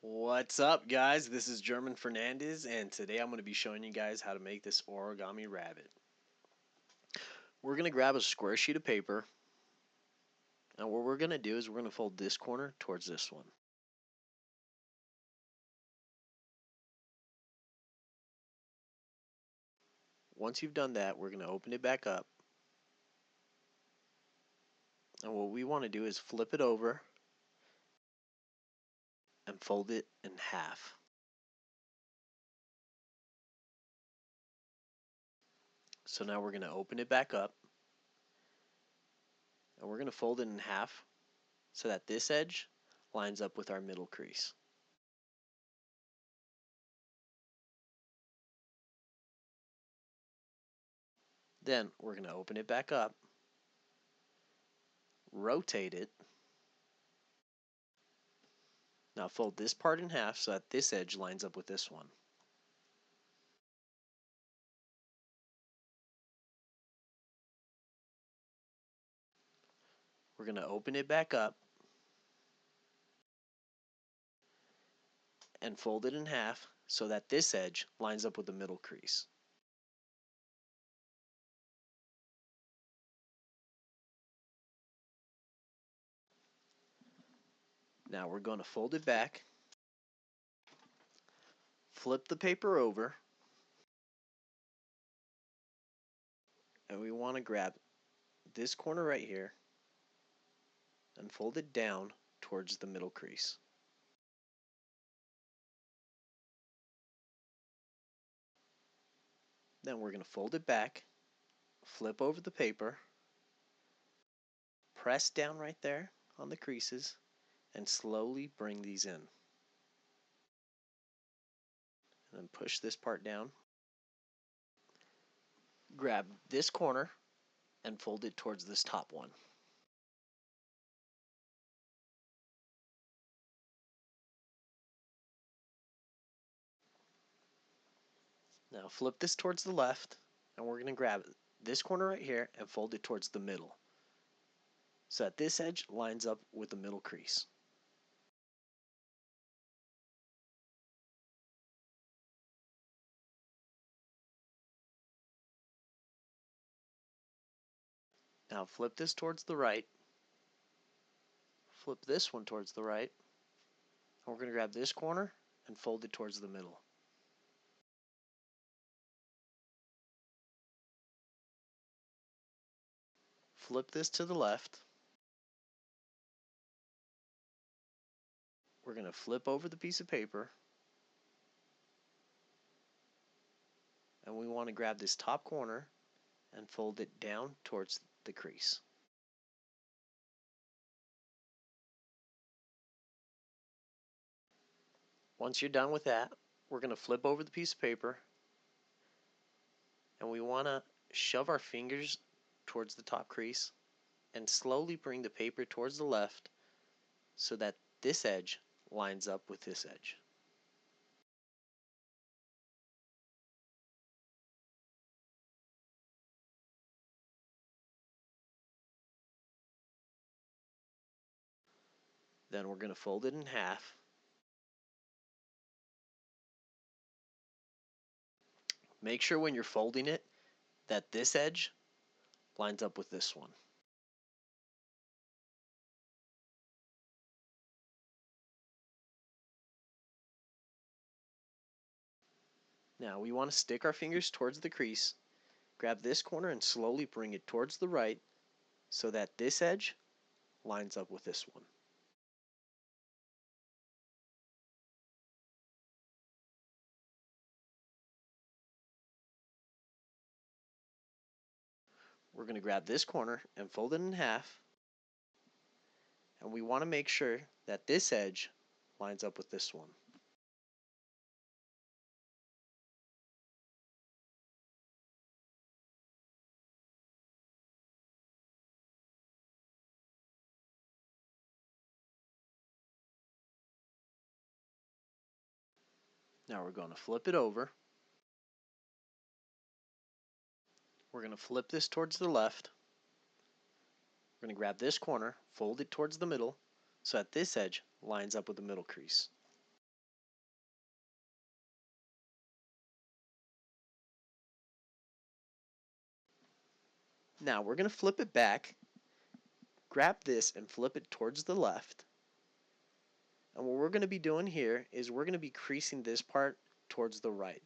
What's up, guys? This is German Fernandez, and today I'm going to be showing you guys how to make this origami rabbit. We're going to grab a square sheet of paper, and what we're going to do is we're going to fold this corner towards this one. Once you've done that, we're going to open it back up, and what we want to do is flip it over and fold it in half. So now we're going to open it back up, and we're going to fold it in half so that this edge lines up with our middle crease. Then we're going to open it back up, rotate it. Now fold this part in half so that this edge lines up with this one. We're going to open it back up and fold it in half so that this edge lines up with the middle crease. Now we're going to fold it back, flip the paper over, and we want to grab this corner right here and fold it down towards the middle crease. Then we're going to fold it back, flip over the paper, press down right there on the creases, and slowly bring these in. And then push this part down. Grab this corner and fold it towards this top one. Now flip this towards the left, and we're going to grab this corner right here and fold it towards the middle so that this edge lines up with the middle crease. Now flip this towards the right, flip this one towards the right, and we're going to grab this corner and fold it towards the middle. Flip this to the left. We're going to flip over the piece of paper, and we want to grab this top corner and fold it down towards the crease. Once you're done with that, we're going to flip over the piece of paper, and we want to shove our fingers towards the top crease and slowly bring the paper towards the left so that this edge lines up with this edge. Then we're going to fold it in half. Make sure when you're folding it that this edge lines up with this one. Now we want to stick our fingers towards the crease, grab this corner and slowly bring it towards the right so that this edge lines up with this one. We're going to grab this corner and fold it in half, and we want to make sure that this edge lines up with this one. Now we're going to flip it over. We're going to flip this towards the left. We're going to grab this corner, fold it towards the middle so that this edge lines up with the middle crease. Now we're going to flip it back, grab this and flip it towards the left. And what we're going to be doing here is we're going to be creasing this part towards the right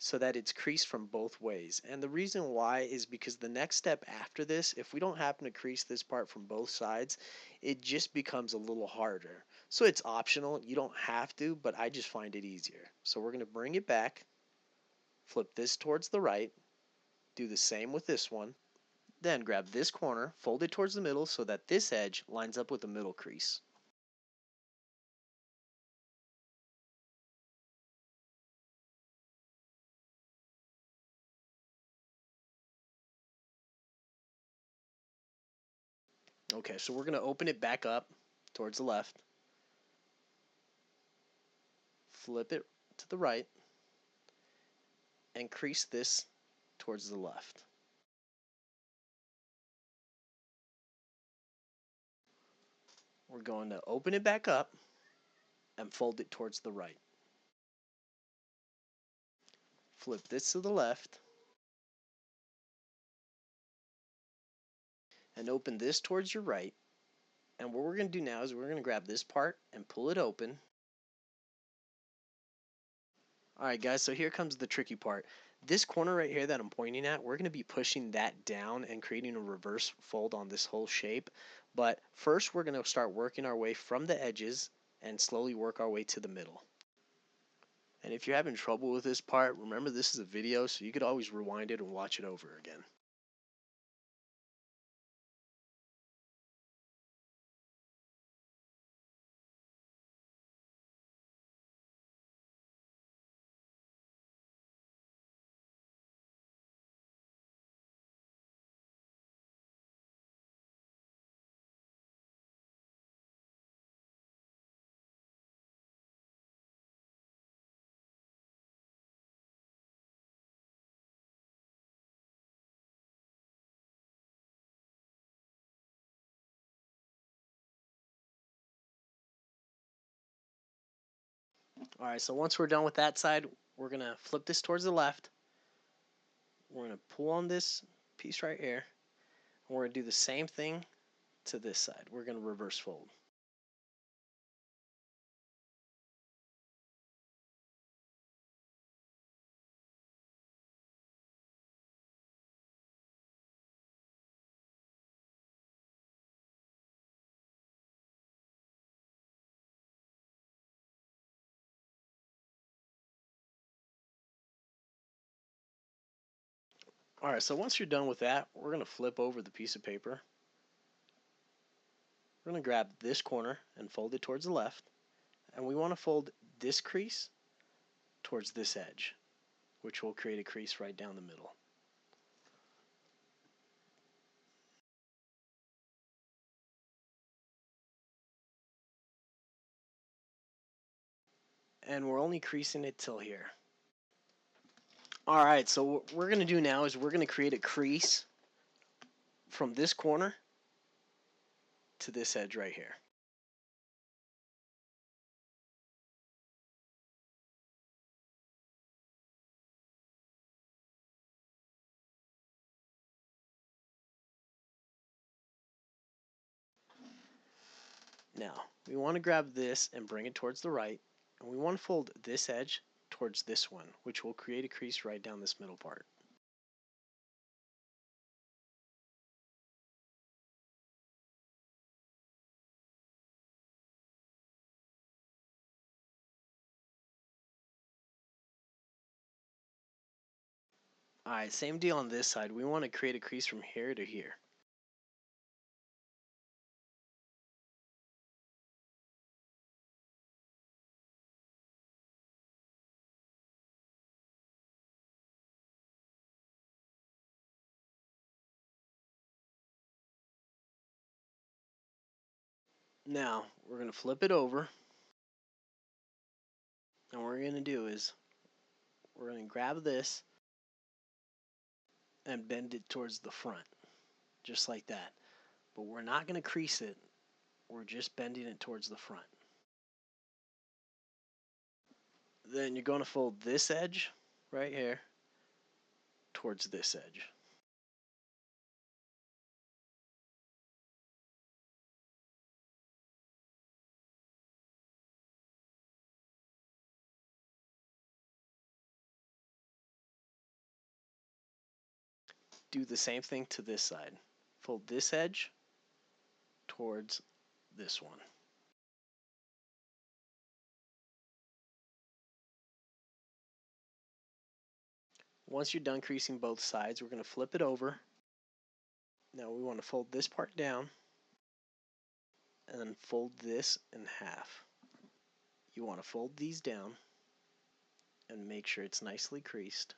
so that it's creased from both ways. And the reason why is because the next step after this, if we don't happen to crease this part from both sides, it just becomes a little harder. So it's optional, you don't have to, but I just find it easier. So we're going to bring it back, flip this towards the right, do the same with this one, then grab this corner, fold it towards the middle so that this edge lines up with the middle crease. Okay, so we're going to open it back up towards the left, flip it to the right, and crease this towards the left. We're going to open it back up and fold it towards the right. Flip this to the left and open this towards your right. And what we're going to do now is we're going to grab this part and pull it open. Alright guys, so here comes the tricky part. This corner right here that I'm pointing at, we're going to be pushing that down and creating a reverse fold on this whole shape. But first we're going to start working our way from the edges and slowly work our way to the middle. And if you're having trouble with this part, remember this is a video, so you could always rewind it and watch it over again. Alright, so once we're done with that side, we're going to flip this towards the left. We're going to pull on this piece right here. And we're going to do the same thing to this side. We're going to reverse fold. Alright, so once you're done with that, we're going to flip over the piece of paper. We're going to grab this corner and fold it towards the left. And we want to fold this crease towards this edge, which will create a crease right down the middle. And we're only creasing it till here. Alright, so what we're going to do now is we're going to create a crease from this corner to this edge right here. Now, we want to grab this and bring it towards the right, and we want to fold this edge towards this one, which will create a crease right down this middle part. Alright, same deal on this side. We want to create a crease from here to here. Now, we're going to flip it over, and what we're going to do is we're going to grab this and bend it towards the front, just like that. But we're not going to crease it, we're just bending it towards the front. Then you're going to fold this edge right here towards this edge. do the same thing to this side. Fold this edge towards this one. Once you're done creasing both sides, we're going to flip it over. Now we want to fold this part down and then fold this in half. You want to fold these down and make sure it's nicely creased.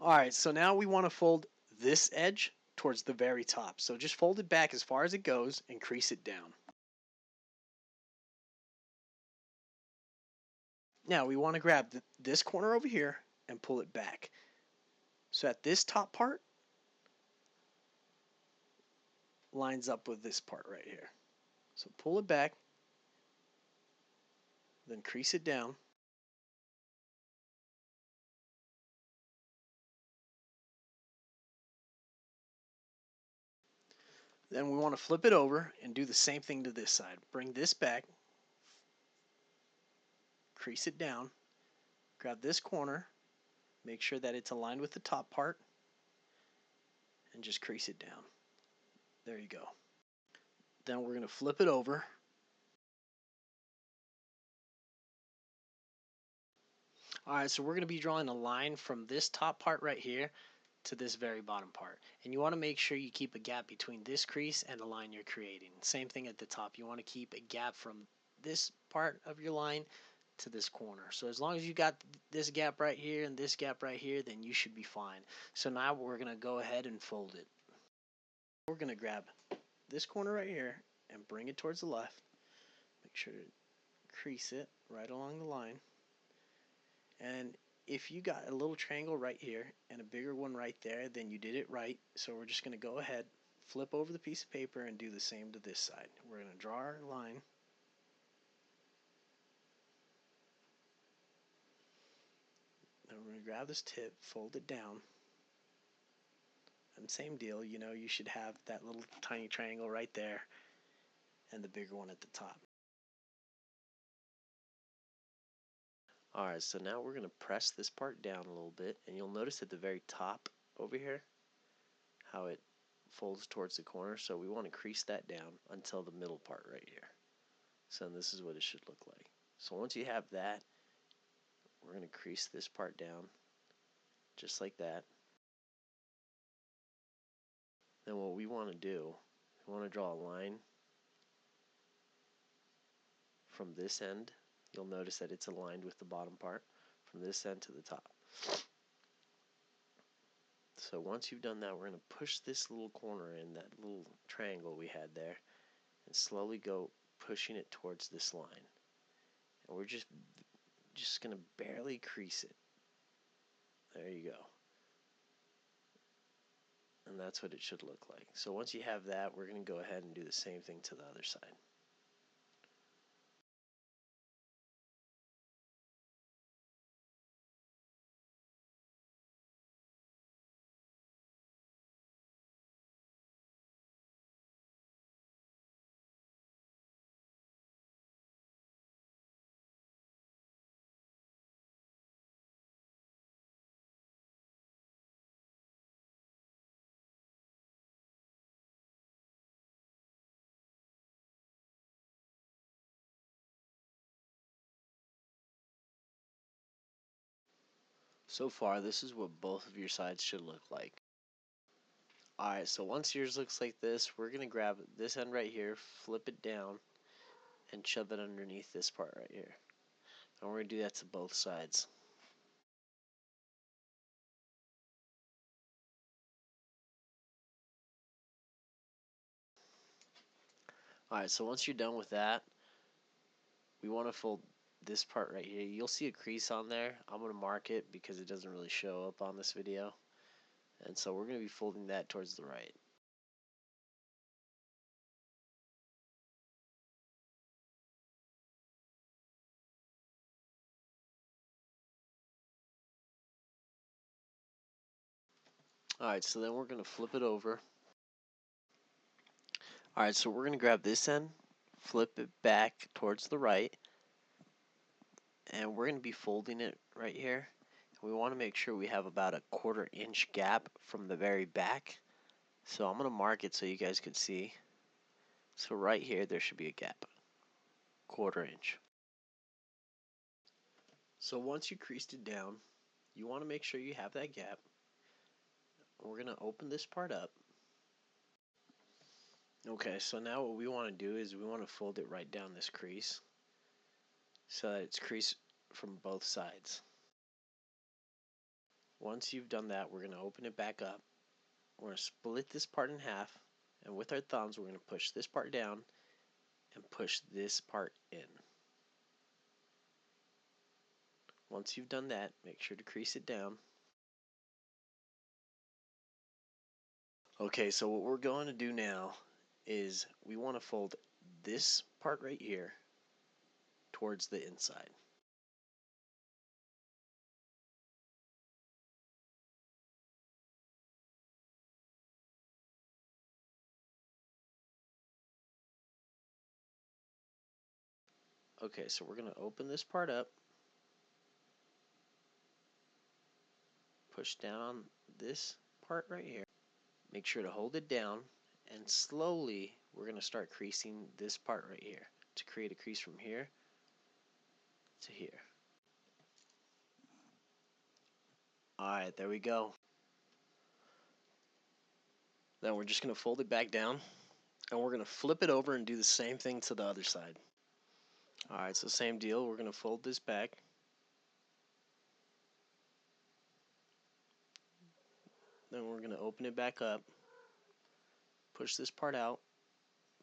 Alright, so now we want to fold this edge towards the very top. So just fold it back as far as it goes and crease it down. Now we want to grab this corner over here and pull it back. So that this top part lines up with this part right here. So pull it back, then crease it down. Then we want to flip it over and do the same thing to this side. Bring this back, crease it down, grab this corner, make sure that it's aligned with the top part, and just crease it down. There you go. Then we're going to flip it over. Alright, so we're going to be drawing a line from this top part right here to this very bottom part. And you want to make sure you keep a gap between this crease and the line you're creating. Same thing at the top. You want to keep a gap from this part of your line to this corner. So as long as you got this gap right here and this gap right here, then you should be fine. So now we're going to go ahead and fold it. We're going to grab this corner right here and bring it towards the left. Make sure to crease it right along the line. And if you got a little triangle right here and a bigger one right there, then you did it right. So we're just going to go ahead, flip over the piece of paper and do the same to this side. We're going to draw our line. Then we're going to grab this tip, fold it down. And same deal, you know, you should have that little tiny triangle right there and the bigger one at the top. Alright, so now we're going to press this part down a little bit, and you'll notice at the very top over here how it folds towards the corner, so we want to crease that down until the middle part right here. So this is what it should look like. So once you have that, we're going to crease this part down just like that. Then what we want to do, we want to draw a line from this end. You'll notice that it's aligned with the bottom part from this end to the top. So once you've done that, we're going to push this little corner in, that little triangle we had there, and slowly go pushing it towards this line. And we're just going to barely crease it. There you go. And that's what it should look like. So once you have that, we're going to go ahead and do the same thing to the other side. So far, this is what both of your sides should look like. Alright, so once yours looks like this, we're going to grab this end right here, flip it down, and shove it underneath this part right here. And we're going to do that to both sides. Alright, so once you're done with that, we want to fold this part right here. You'll see a crease on there. I'm going to mark it because it doesn't really show up on this video. And so we're going to be folding that towards the right. Alright, so then we're going to flip it over. Alright, so we're going to grab this end, flip it back towards the right, and we're going to be folding it right here. We want to make sure we have about a 1/4 inch gap from the very back. So I'm going to mark it so you guys can see. So right here there should be a gap, 1/4 inch. So once you creased it down, you want to make sure you have that gap. We're going to open this part up. Okay, so now what we want to do is we want to fold it right down this crease so that it's creased from both sides. Once you've done that, we're going to open it back up. We're going to split this part in half, and with our thumbs we're going to push this part down and push this part in. Once you've done that, make sure to crease it down. Okay, so what we're going to do now is we want to fold this part right here towards the inside. Okay, so we're going to open this part up, push down on this part right here, make sure to hold it down, and slowly we're going to start creasing this part right here to create a crease from here to here. Alright, there we go. Then we're just going to fold it back down, and we're going to flip it over and do the same thing to the other side. Alright, so same deal, we're going to fold this back. Then we're going to open it back up, push this part out,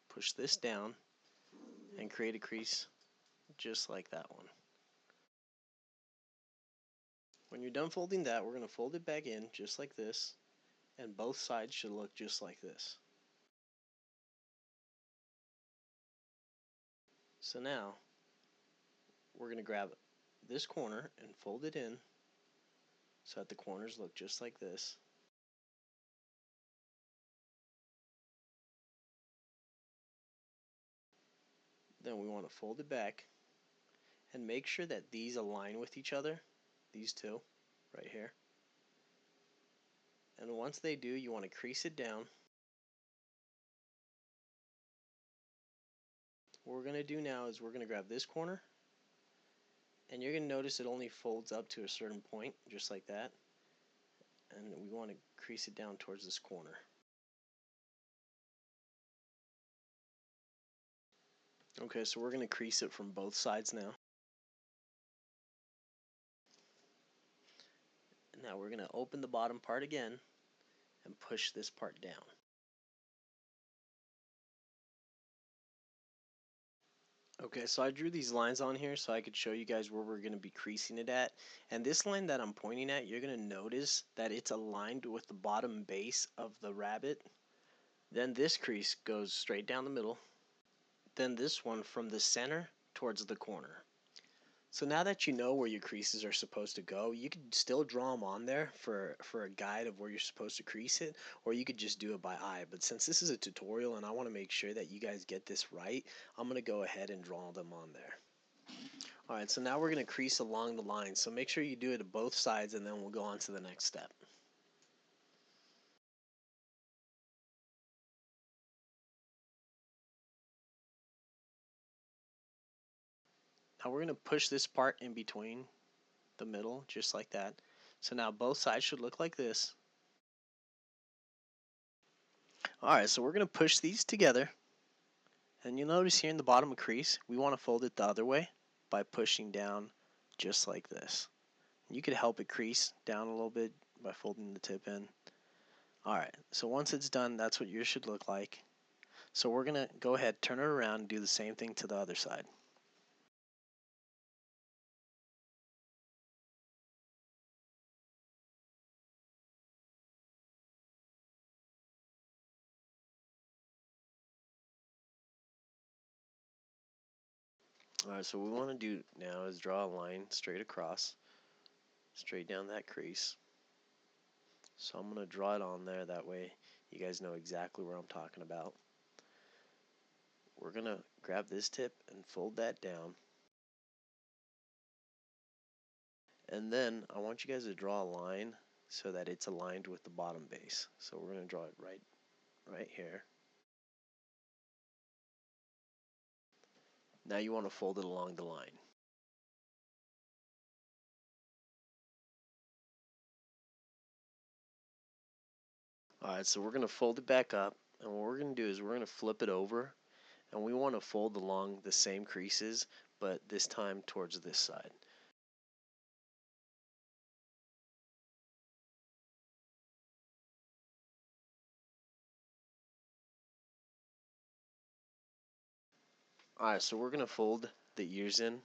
push this down, and create a crease just like that one. When you're done folding that, we're going to fold it back in just like this, and both sides should look just like this. So now, we're going to grab this corner and fold it in so that the corners look just like this. Then we want to fold it back and make sure that these align with each other, these two right here. And once they do, you want to crease it down. What we're going to do now is we're going to grab this corner, and you're going to notice it only folds up to a certain point, just like that. And we want to crease it down towards this corner. Okay, so we're going to crease it from both sides now. And now we're going to open the bottom part again and push this part down. Okay, so I drew these lines on here so I could show you guys where we're going to be creasing it at. And this line that I'm pointing at, you're going to notice that it's aligned with the bottom base of the rabbit. Then this crease goes straight down the middle. Then this one from the center towards the corner. So now that you know where your creases are supposed to go, you could still draw them on there for a guide of where you're supposed to crease it, or you could just do it by eye. But since this is a tutorial and I want to make sure that you guys get this right, I'm going to go ahead and draw them on there. Alright, so now we're going to crease along the line. So make sure you do it to both sides, and then we'll go on to the next step. Now we're going to push this part in between the middle, just like that. So now both sides should look like this. Alright, so we're going to push these together. And you'll notice here in the bottom of crease, we want to fold it the other way by pushing down just like this. You could help it crease down a little bit by folding the tip in. Alright, so once it's done, that's what yours should look like. So we're going to go ahead, turn it around, and do the same thing to the other side. Alright, so what we want to do now is draw a line straight across, straight down that crease. So I'm going to draw it on there, that way you guys know exactly where I'm talking about. We're going to grab this tip and fold that down. And then I want you guys to draw a line so that it's aligned with the bottom base. So we're going to draw it right here. Now you want to fold it along the line. Alright, so we're going to fold it back up, and what we're going to do is we're going to flip it over, and we want to fold along the same creases, but this time towards this side. Alright, so we're going to fold the ears in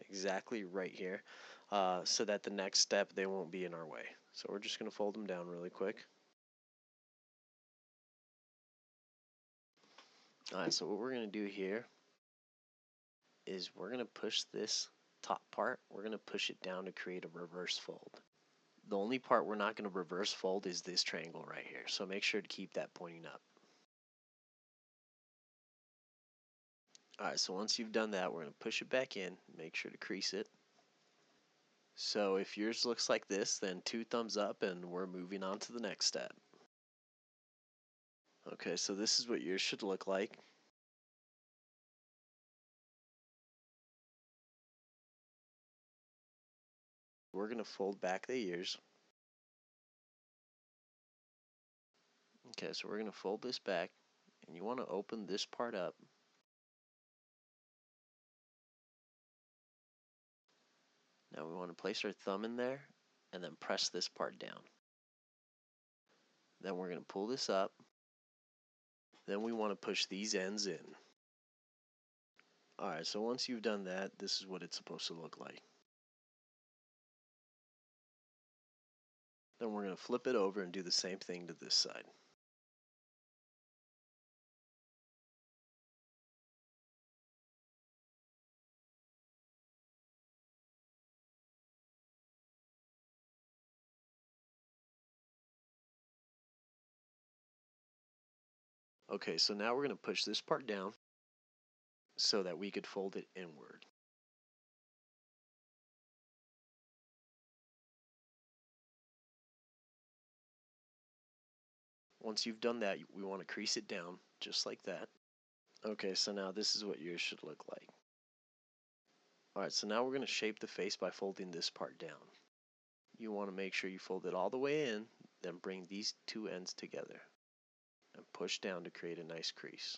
exactly right here, so that the next step they won't be in our way. So we're just going to fold them down really quick. Alright, so what we're going to do here is we're going to push this top part, we're going to push it down to create a reverse fold. The only part we're not going to reverse fold is this triangle right here, so make sure to keep that pointing up. Alright, so once you've done that, we're going to push it back in, make sure to crease it. So if yours looks like this, then 2 thumbs up and we're moving on to the next step. Okay, so this is what yours should look like. We're going to fold back the ears. Okay, so we're going to fold this back, and you want to open this part up. Now we want to place our thumb in there, and then press this part down. Then we're going to pull this up. Then we want to push these ends in. Alright, so once you've done that, this is what it's supposed to look like. Then we're going to flip it over and do the same thing to this side. Okay, so now we're going to push this part down so that we could fold it inward. Once you've done that, we want to crease it down just like that. Okay, so now this is what yours should look like. Alright, so now we're going to shape the face by folding this part down. You want to make sure you fold it all the way in, then bring these 2 ends together and push down to create a nice crease.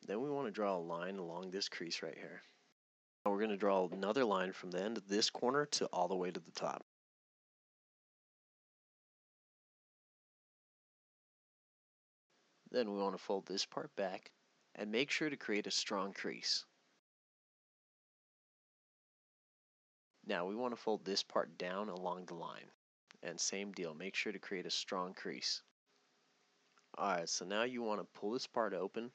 Then we want to draw a line along this crease right here. Now we're going to draw another line from the end of this corner to all the way to the top. Then we want to fold this part back and make sure to create a strong crease. Now we want to fold this part down along the line. And same deal, make sure to create a strong crease. Alright, so now you want to pull this part open.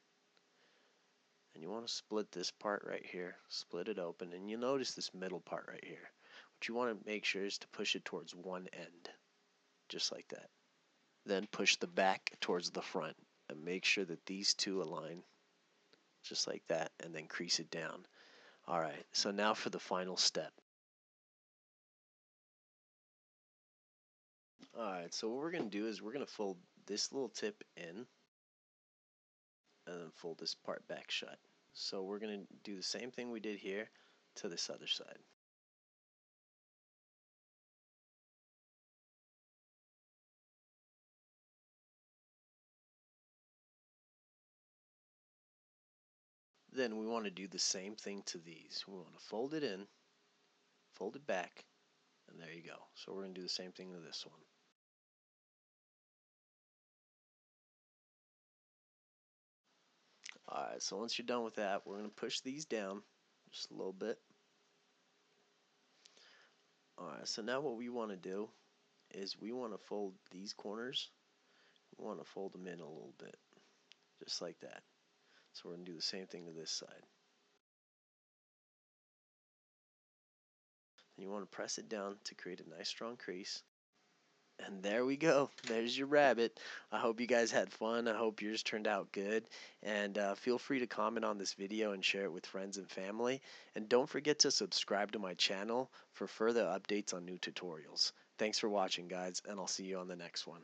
And you want to split this part right here. Split it open. And you'll notice this middle part right here. What you want to make sure is to push it towards one end. Just like that. Then push the back towards the front. And make sure that these 2 align. Just like that. And then crease it down. Alright, so now for the final step. Alright, so what we're going to do is we're going to fold this little tip in and then fold this part back shut. So we're going to do the same thing we did here to this other side. Then we want to do the same thing to these. We want to fold it in, fold it back, and there you go. So we're going to do the same thing to this one. Alright, so once you're done with that, we're going to push these down just a little bit. Alright, so now what we want to do is we want to fold these corners. We want to fold them in a little bit, just like that. So we're going to do the same thing to this side. And you want to press it down to create a nice strong crease. And there we go. There's your rabbit. I hope you guys had fun. I hope yours turned out good. And feel free to comment on this video and share it with friends and family. And don't forget to subscribe to my channel for further updates on new tutorials. Thanks for watching, guys, and I'll see you on the next one.